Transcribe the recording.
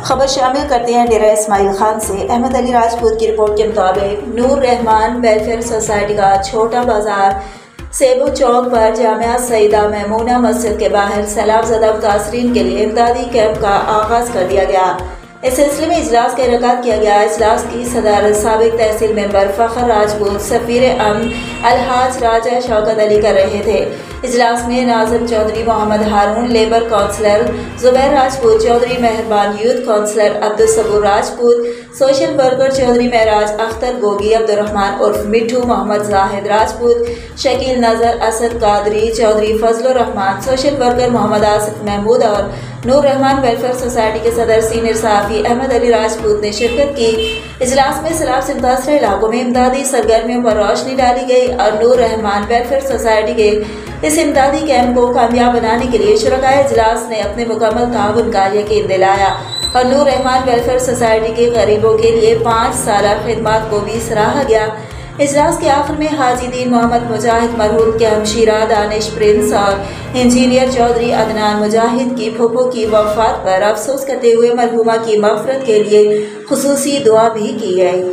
خبر شامل کرتے ہیں ڈیرہ اسماعیل خان سے۔ احمد علی راجپوت کی رپورٹ کے مطابق نور رحمان ویلفیئر سوسائٹی کا چھوٹا بازار سیبو چوک پر جامعہ سیدہ میمونہ مسجد کے باہر سیلاب زدہ متاثرین کے لیے امدادی کیمپ کا آغاز کر دیا گیا۔ اس سلسلے میں اجلاس کا انعقاد کیا گیا۔ اجلاس کی صدارت سابق تحصیل ممبر فخر راجپوت سفیر امن الحاج راجہ شوکت علی کر رہے تھے۔ اجلاس میں ناظم Chaudhry Muhammad Haroon labour councillor, Zubair Rajput Chaudhry Mehrban youth councillor, Abdul Saboor Rajput social worker Chaudhry Meraj Akhtar Gogi, Abdul Rehman عرف مٹھو، محمد زاہد راجپوت، شکیل نظر، اسد قادری چودھری، فضل الرحمان سوشل ورکر، محمد آصف محمود اور نور رحمان ویلفیئر سوسائٹی کے صدر سینئر صحافی احمد علی راجپوت نے شرکت کی۔ اجلاس میں سیلاب سے متاثرہ علاقوں میں امدادی سرگرمیوں پر روشنی ڈالی گئی اور نور رحمان ویلفیئر سوسائٹی کے اس امدادی کیمپ کو کامیاب بنانے کے لیے شرکائے اجلاس نے اپنے مکمل تعاون کا یقین دلایا اور نور رحمان ویلفیئر سوسائٹی کے غریبوں کے لیے 5 سالہ خدمات کو بھی سراہا گیا۔ اجلاس کے آخر میں حاجی دین محمد مجاہد مرحوم کے ہمشیرہ دانش پرنس اور انجینئر چودھری عدنان مجاہد کی پھوپھو کی وفات پر افسوس کرتے ہوئے مرحومہ کی مغفرت کے لیے خصوصی دعا بھی کی گئی۔